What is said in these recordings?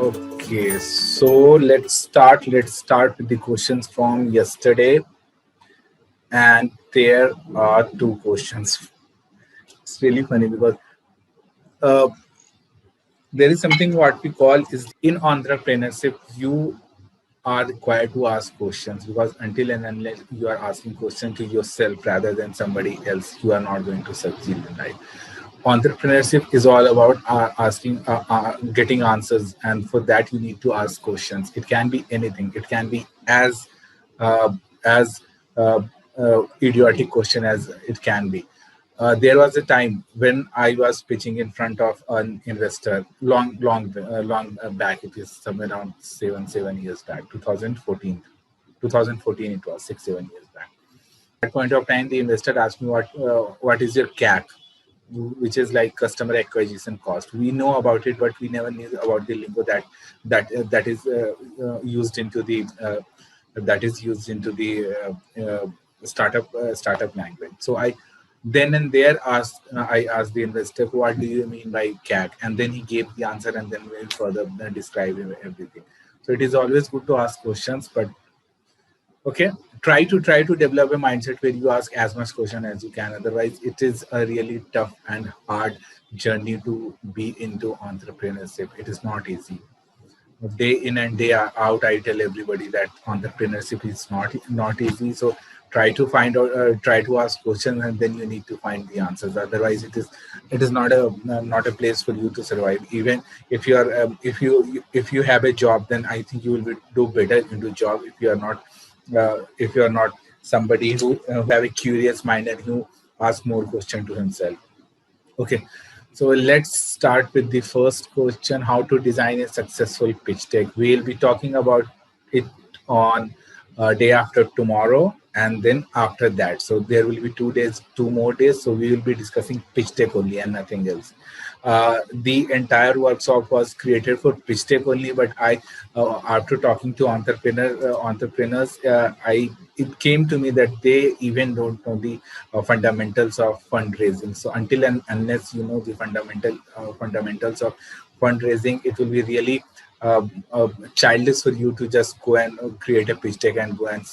Okay, so let's start. Let's start with the questions from yesterday, and there are two questions. It's really funny because uh, there is something what we call is in entrepreneurship. You are required to ask questions because until and unless you are asking questions to yourself rather than somebody else, you are not going to succeed in life. Entrepreneurship is all about getting answers, and for that you need to ask questions. It can be anything. It can be uh, as idiotic question as it can be. There was a time when I was pitching in front of an investor long back. It is somewhere around 7 years back, 2014. 2014 it was 6 7 years back. At that point of time, the investor asked me what is your CAC, which is like customer acquisition cost. We know about it, but we never knew about the lingo that is used into the startup language. So I then and there I asked the investor, what do you mean by CAC? And then he gave the answer, and then we further describe everything. So it is always good to ask questions, but okay, try to develop a mindset where you ask as much question as you can. Otherwise it is a really tough and hard journey to be into entrepreneurship. It is not easy. Day in and day out, I tell everybody that entrepreneurship is not easy. So try to find out, try to ask questions, and then you need to find the answers. Otherwise it is not a place for you to survive. Even if you are if you have a job, then I think you will do better into job if you are not somebody who have a curious mind and who ask more question to himself. Okay, so let's start with the first question: how to design a successful pitch deck. We'll be talking about it on day after tomorrow, and then after that. So there will be 2 days, 2 more days. So we will be discussing pitch deck only and nothing else. The entire workshop was created for pitch deck only, but after talking to entrepreneurs, I it came to me that they even don't know the fundamentals of fundraising. So until and unless you know the fundamentals of fundraising, it will be really childish for you to just go and create a pitch deck and go and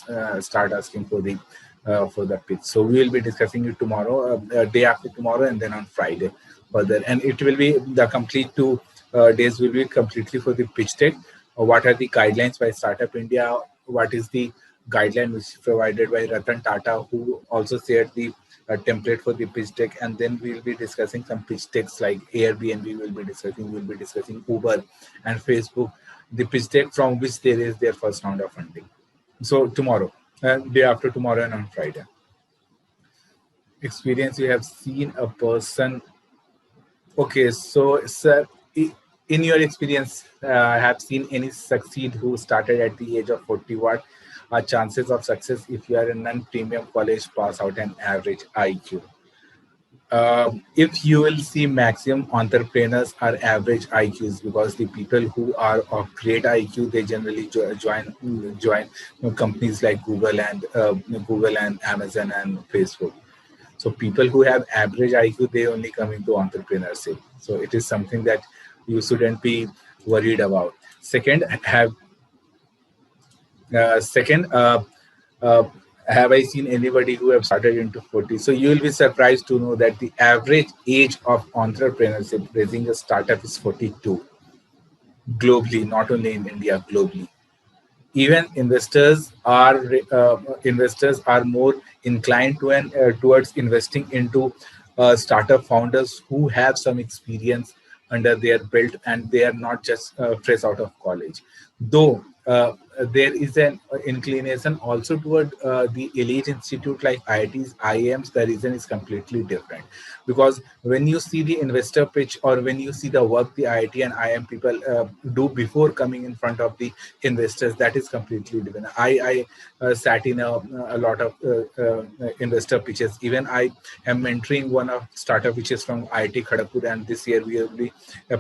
start asking for the pitch. So we will be discussing it tomorrow, day after tomorrow, and then on Friday further. And it will be the complete 2 days will be completely for the pitch deck. What are the guidelines by Startup India? What is the guideline which is provided by Ratan Tata, who also shared the template for the pitch deck? And then we will be discussing some pitch decks like Airbnb. We'll be discussing Uber and Facebook, the pitch deck from which there is their first round of funding. So tomorrow, day after tomorrow, and on Friday. Experience you have seen a person. Okay, so sir, in your experience, have seen any succeed who started at the age of 40? What are chances of success if you are a non-premium college pass out and average IQ? If you will see, maximum entrepreneurs are average IQs, because the people who are of great IQ, they generally join companies like Google and Amazon and Facebook. So people who have average IQ, they only come into entrepreneurship. So it is something that you shouldn't be worried about. Second, uh, have I seen anybody who have started into 40? So you will be surprised to know that the average age of entrepreneurship raising a startup is 42 globally, not only in India, globally. Even investors are more inclined towards investing into startup founders who have some experience under their belt, and they are not just fresh out of college. Though there is an inclination also toward the elite institute like IITs, IIMs. The reason is completely different, because when you see the investor pitch, or when you see the work the IIT and IIM people do before coming in front of the investors, that is completely different. I sat in a lot of investor pitches. Even I am mentoring one of startup which is from IIT Kharagpur, and this year we will be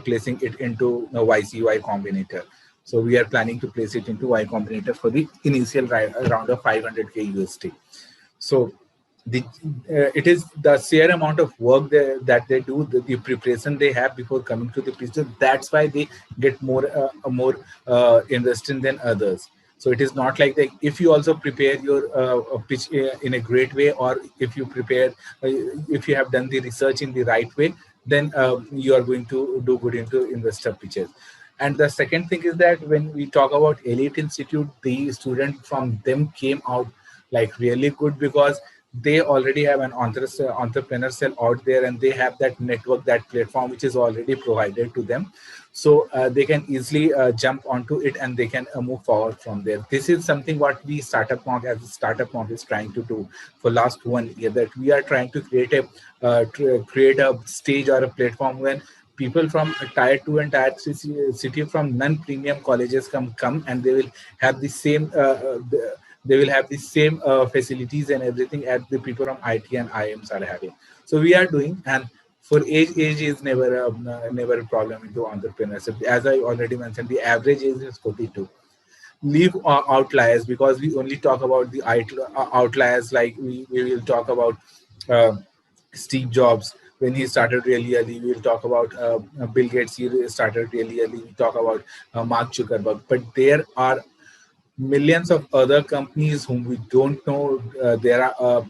placing it into a YCY Combinator. So we are planning to place it into Y Combinator for the initial round of 500k USD. So the it is the sheer amount of work that they do, the preparation they have before coming to the pitch. So that's why they get more invested than others. So it is not like that if you also prepare your pitch in a great way, or if you prepare, if you have done the research in the right way, then you are going to do good into investor pitches. And the second thing is that when we talk about elite institute, the student from them came out like really good, because they already have an entrepreneur cell out there, and they have that network, that platform which is already provided to them. So they can easily jump onto it, and they can move forward from there. This is something what we startup monk as a startup monk is trying to do for last 1 year, that we are trying to create a stage or a platform when people from tier 2 and tier 3 city from non-premium colleges come, and they will have the same they will have the same facilities and everything as the people from IT and IIMs are having. So we are doing, and for age is never a problem into entrepreneurship. As I already mentioned, the average age is 42. Leave outliers, because we only talk about the outliers, like we will talk about uh, Steve Jobs when he started really early. We will talk about Bill Gates, he started really early. We talk about Mark Zuckerberg, but there are millions of other companies whom we don't know. There are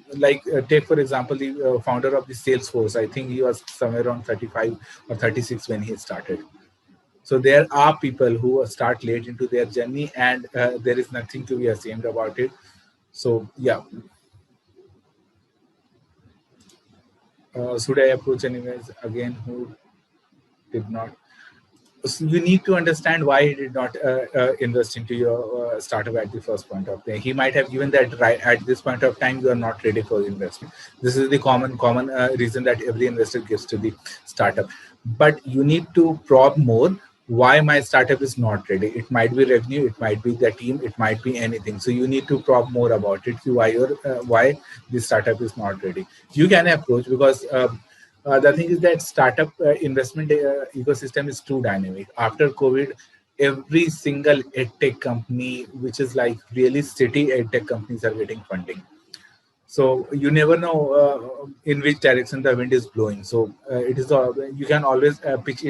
take for example the founder of the Salesforce. I think he was somewhere around 35 or 36 when he started. So there are people who start late into their journey, and there is nothing to be ashamed about it. So yeah, should I approach anyways again who did not? So you need to understand why he did not invest into your startup at the first point of time. He might have given that right at this point of time you are not ready for investment. This is the common reason that every investor gives to the startup. But you need to probe more why my startup is not ready. It might be revenue, it might be the team, it might be anything. So you need to probe more about it. Why the startup is not ready. You can approach, because the thing is that startup investment ecosystem is too dynamic. After COVID, every single edtech company, which is like really city edtech companies, are getting funding. So you never know in which direction the wind is blowing. So it is you can always pitch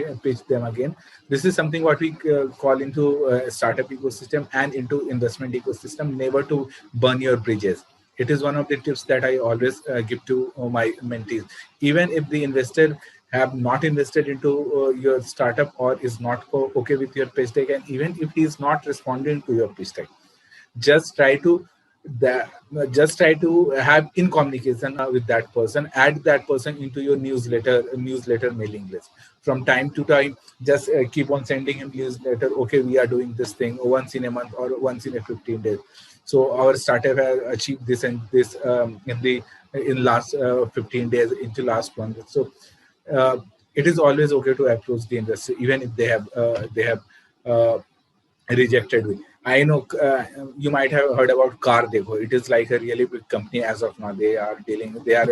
them again. This is something what we call into startup ecosystem and into investment ecosystem. Never to burn your bridges. It is one of the tips that I always give to my mentees. Even if the investor have not invested into your startup, or is not okay with your pitch deck, and even if he is not responding to your pitch deck, just try to that just try to have in communication with that person. Add that person into your newsletter mailing list from time to time. Just keep on sending him newsletter. Okay, we are doing this thing once in a month or once in a 15 days. So our startup has achieved this and this in last 15 days into last month. So uh, it is always okay to approach the industry, even if they have uh, rejected me. I know you might have heard about Car Dekho. It is like a really big company as of now. They are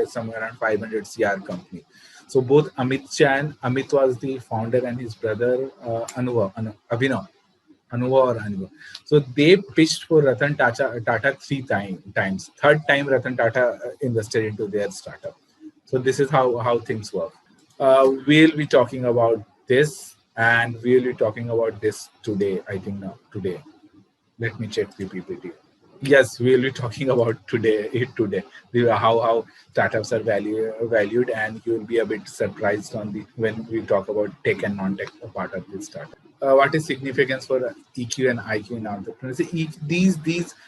somewhere around 500 CR company. So both Amit was the founder, and his brother Anuva. So they pitched for Tata times. Third time Ratan Tata invested into their startup. So this is how things work. We'll be talking about this, and we'll be talking about this today. I think now today. Let me check the PPT. Yes, we'll be talking about today, how startups are valued, and you'll be a bit surprised on the when we talk about tech and non-tech part of this startup. What is significance for EQ and IQ in entrepreneurship?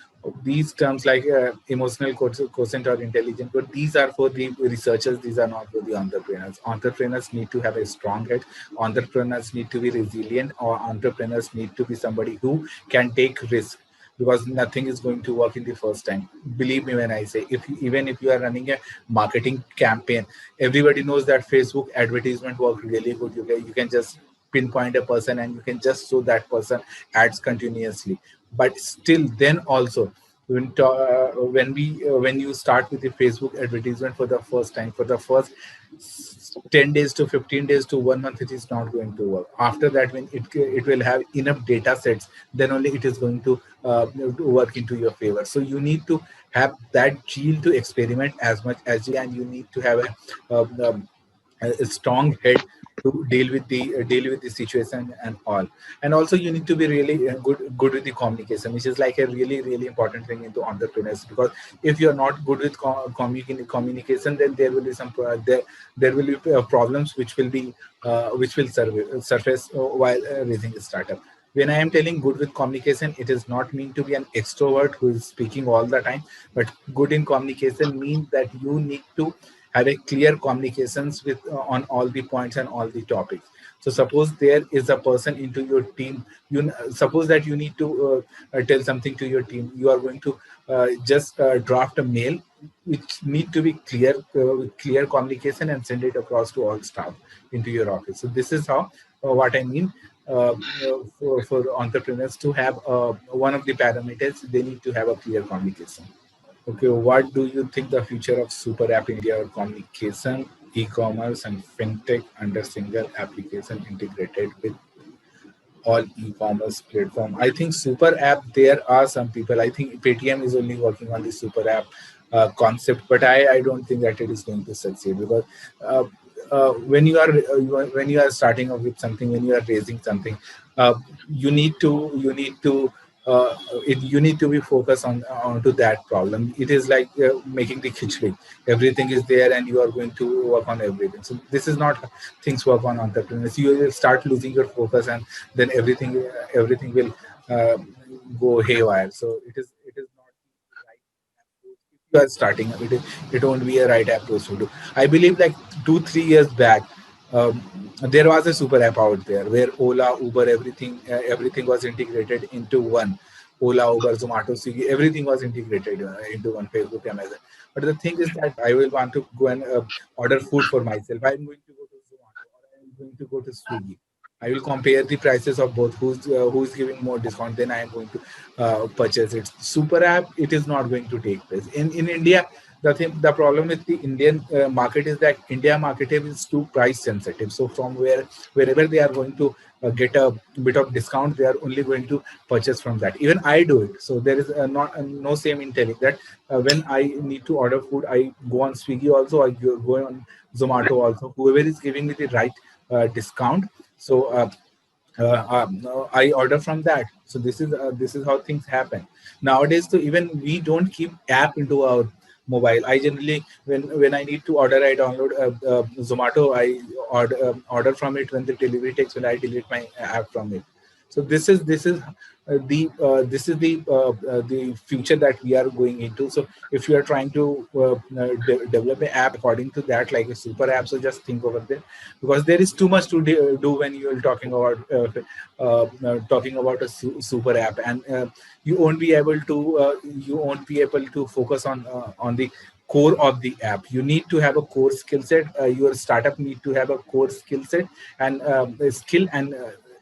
These terms like emotional quotient or intelligence, but these are for the researchers. These are not for the entrepreneurs. Entrepreneurs need to have a strong head. Entrepreneurs need to be resilient, or entrepreneurs need to be somebody who can take risk, because nothing is going to work in the first time. Believe me when I say, even if you are running a marketing campaign, everybody knows that Facebook advertisement work really good. You can just pinpoint a person, and you can just show that person ads continuously. But still then also, when you start with the Facebook advertisement for the first time, for the first 10 days to 15 days to 1 month, it is not going to work. After that, when it will have enough data sets, then only it is going to work into your favor. So you need to have that zeal to experiment as much as you can. You need to have a strong head to deal with the situation and all. And also you need to be really good with the communication, which is like a really important thing into entrepreneurs. Because if you're not good with communication, then there will be there will be problems which will surface while raising a startup. When I am telling good with communication, it is not mean to be an extrovert who is speaking all the time, but good in communication means that you need to have a clear communications with on all the points and all the topics. So suppose there is a person into your team, suppose that you need to tell something to your team. You are going to just draft a mail which need to be clear with clear communication and send it across to all staff into your office. So this is how what I mean. For entrepreneurs to have one of the parameters, they need to have a clear communication. Okay, what do you think the future of super app India or communication, e-commerce and fintech under single application integrated with all e-commerce platform? I think super app, there are some people, I think Paytm is only working on the super app concept, but I don't think that it is going to succeed. Because uh, when you are starting off with something, when you are raising something, uh, you need to you need to be focused onto that problem. It is like making the khichdi. Everything is there and you are going to work on everything. So this is not things work on entrepreneurs. You will start losing your focus, and then everything will uh, go haywire. So it is not the right approach. If you are starting, it won't be a right approach to do. I believe like 2 3 years back, um, there was a super app out there where Ola, Uber, everything was integrated into one. Ola, Uber, Zomato, Swiggy, everything was integrated into one. Facebook, Amazon. But the thing is that I will want to go and order food for myself. I'm going to go to Zomato or I'm going to go to Swiggy. I will compare the prices of both. Who's giving more discount? Then I am going to purchase it. Super app, it is not going to take place in India. The problem with the Indian market is that India market is too price sensitive. So from wherever they are going to get a bit of discount, they are only going to purchase from that. Even I do it. So there is not no shame in telling that when I need to order food, I go on Swiggy also, I go on Zomato also. Whoever is giving me the right discount. So I order from that. So this is how things happen nowadays. So even we don't keep app into our mobile. I generally, when I need to order, I download Zomato. I order from it. When the delivery takes, when I delete my app from it. So this is the future that we are going into. So if you are trying to develop an app according to that, like a super app, so just think over there, because there is too much to do when you are talking about a super app. And you won't be able to focus on the core of the app. You need to have a core skill set. Your startup need to have a core skill set and a skill, and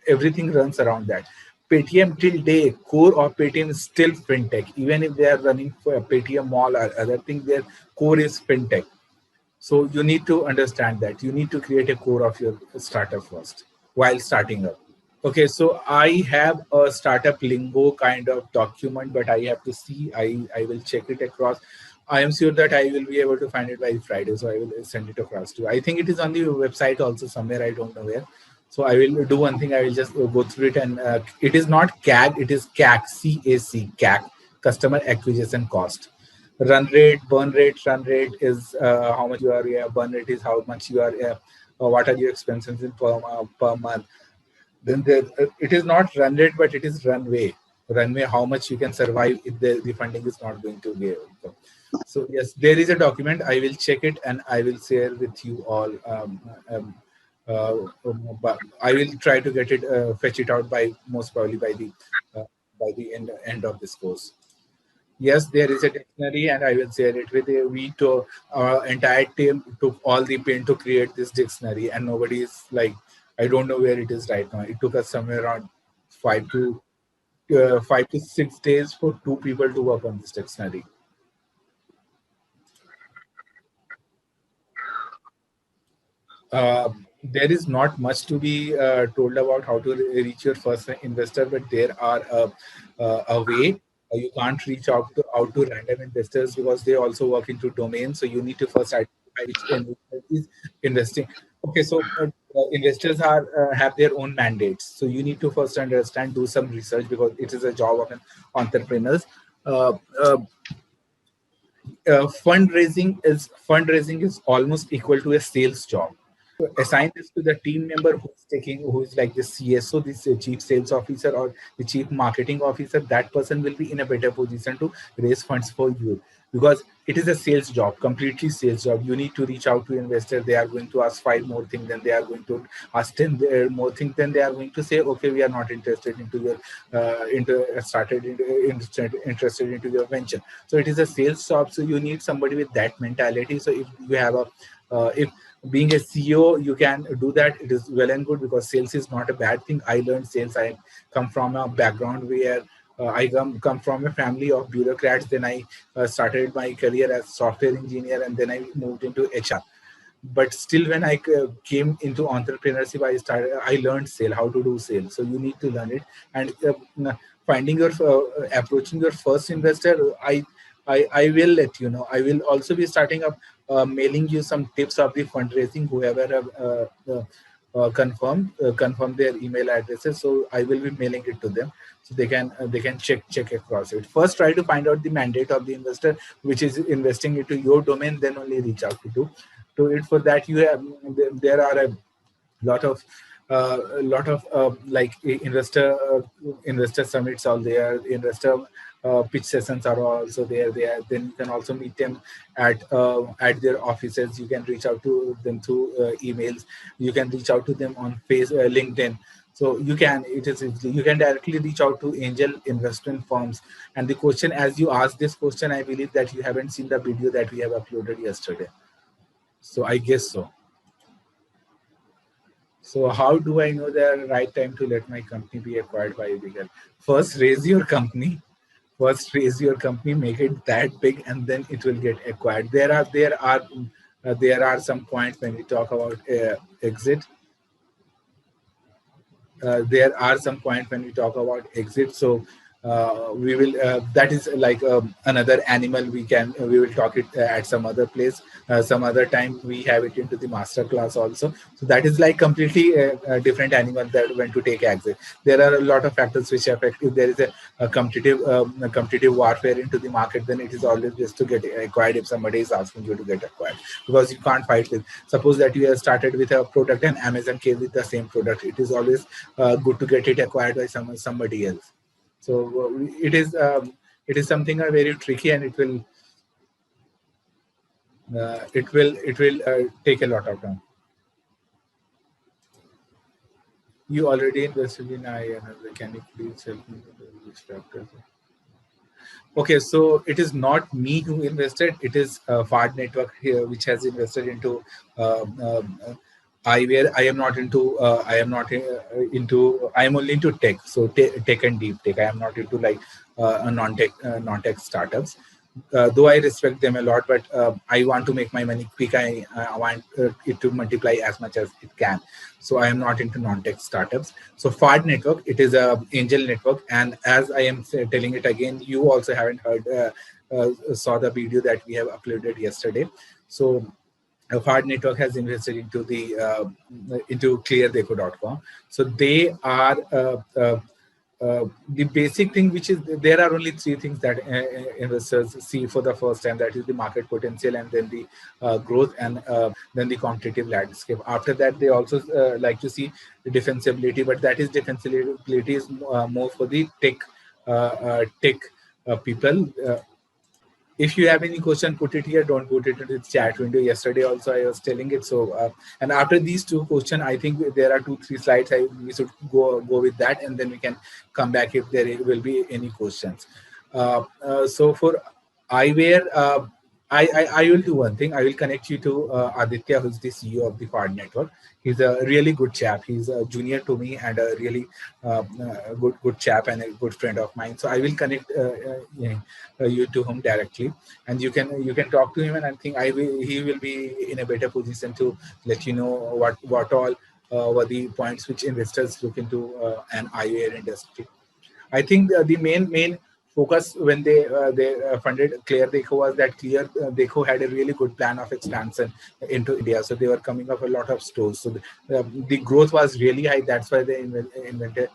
everything runs around that. Paytm till day, core of Paytm is still fintech. Even if they are running for Paytm Mall or other thing, their core is fintech. So you need to understand that. You need to create a core of your startup first while starting up. Okay, so I have a startup lingo kind of document, but I have to see. I will check it across. I am sure that I will be able to find it by Friday, so I will send it across to you. I think it is on the website also somewhere. I don't know where. So I will do one thing. I will just go through it, and it is not CAG. It is CAC, customer acquisition cost. Run rate is how much you are. Yeah, burn rate is how much you are. What are your expenses in per month? Then it is not run rate, but it is runway, how much you can survive if the funding is not going to be able. So yes, there is a document. I will check it and I will share with you all. But I will try to get it fetch it out by most probably uh, by the end of this course. Yes, there is a dictionary, and I will share it with you. We to our entire team took all the pain to create this dictionary, and nobody is like, I don't know where it is right now. It took us somewhere around 5 to 5 to 6 days for two people to work on this dictionary. There is not much to be told about how to reach your first investor, but there are a way. You can't reach out to random investors because they also work into domains. So you need to first identify which investor is investing. Okay, so investors have their own mandates. So you need to first understand, do some research because it is a job of an entrepreneurs. Uh, uh, fundraising is almost equal to a sales job. Assign this to the team member who is like the CSO, this chief sales officer or the chief marketing officer. That person will be in a better position to raise funds for you because it is a sales job, completely sales job. You need to reach out to investor. They are going to ask five more things, then they are going to ask 10 more things, then they are going to say, okay, we are not interested into your interested into your venture. So it is a sales job. So you need somebody with that mentality. So if you have a if being a CEO, you can do that. It is well and good because sales is not a bad thing. I learned sales. I come from a background where I come from a family of bureaucrats. Then I started my career as software engineer, and then I moved into HR. But still, when I came into entrepreneurship, I learned sale, how to do sales. So you need to learn it. And finding your approaching your first investor, I will let you know. I will also be starting up mailing you some tips of the fundraising, whoever confirm their email addresses. So I will be mailing it to them so they can check across it. First, try to find out the mandate of the investor, which is investing into your domain. Then only reach out to it. For that, you have there are a lot of like investor summits all there, investor pitch sessions are also there. Then you can also meet them at their offices. You can reach out to them through emails. You can reach out to them on LinkedIn. So you can directly reach out to angel investment firms. And the question, as you asked this question, I believe that you haven't seen the video that we have uploaded yesterday. So I guess so. So how do I know the right time to let my company be acquired by a bigger? First, raise your company. First, raise your company, make it that big, and then it will get acquired. There are some points when we talk about exit. There are some points when we talk about exit. So we will that is like another animal. We will talk it at some other place, some other time. We have it into the master class also. So that is like completely a different animal that when to take exit. There are a lot of factors which affect. If there is a competitive warfare into the market, then it is always best to get acquired if somebody is asking you to get acquired, because you can't fight with. Suppose that you have started with a product and Amazon came with the same product. It is always good to get it acquired by somebody else. So it is something very tricky, and it will take a lot of time. You already invested in I another. Can you please help me with which factors? Okay, so it is not me who invested. It is Fard Network here, which has invested into where I am not into. I am not into. I am only into tech. So tech and deep tech. I am not into like non-tech startups. Though I respect them a lot, but I want to make my money quick. I want it to multiply as much as it can. So I am not into non-tech startups. So Fard Network, it is a angel network, and as I am telling it again, you also haven't heard saw the video that we have uploaded yesterday. So Fard Network has invested into cleardeco.com. So they are the basic thing, which is there are only three things that investors see for the first time. That is the market potential, and then the growth, and then the competitive landscape. After that, they also like to see the defensibility, but that is defensibility is more for the tech people. If you have any question, put it here. Don't put it into the chat window. Yesterday also I was telling it. So and after these two questions, I think there are 2-3 slides. We should go with that, and then we can come back if there will be any questions. So for eyewear, I will do one thing. I will connect you to Aditya, who's the CEO of the Fard Network. He's a really good chap. He's a junior to me and a really good chap and a good friend of mine. So I will connect you to him directly, and you can talk to him. And I think he will be in a better position to let you know what all were the points which investors look into an IOR industry. I think the main focus when they funded Clear Deco was that Clear Deco had a really good plan of expansion into India. So they were coming up a lot of stores. So the growth was really high. That's why they invented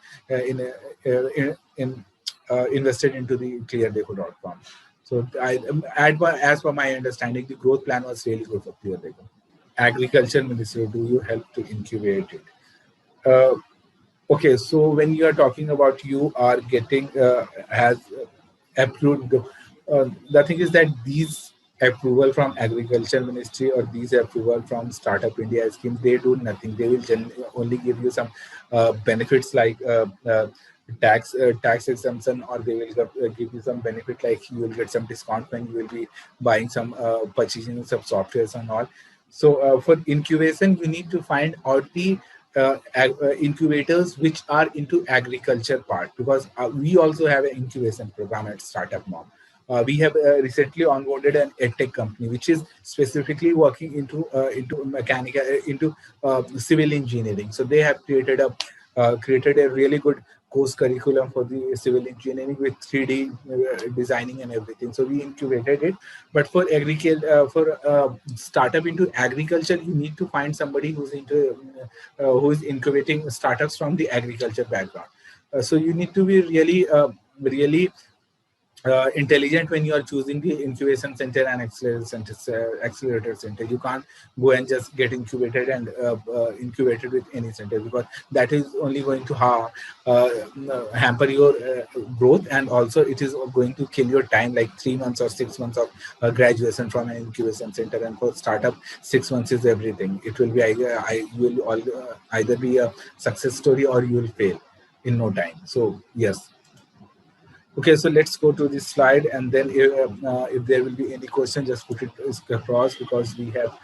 invested into the ClearDeco.com. So as per my understanding, the growth plan was really good for Clear Deco. Agriculture Ministry, do you help to incubate it? Uh, Okay, so when you are talking about you are getting has approved, the thing is that these approval from Agriculture Ministry or these approval from Startup India scheme, they do nothing. They will only give you some benefits like tax exemption, or they will give you some benefit like you will get some discount when you will be buying some purchasing some softwares and all. So for incubation, you need to find out the incubators which are into agriculture part, because we also have an incubation program at Startup Mom. We have recently onboarded an edtech company which is specifically working into mechanical into civil engineering. So they have created a really good course curriculum for the civil engineering with 3D designing and everything. So we incubated it. But for agriculture, for startup into agriculture, you need to find somebody who is incubating startups from the agriculture background. So you need to be really intelligent when you are choosing the incubation center and accelerator center. You can't go and just get incubated with any center, because that is only going to hamper your growth, and also it is going to kill your time, like 3 months or 6 months of graduation from an incubation center. And for startup, 6 months is everything. It will be you will either be a success story or you will fail in no time. So yes. Okay, so let's go to this slide, and then if there will be any question, just put it across, because we have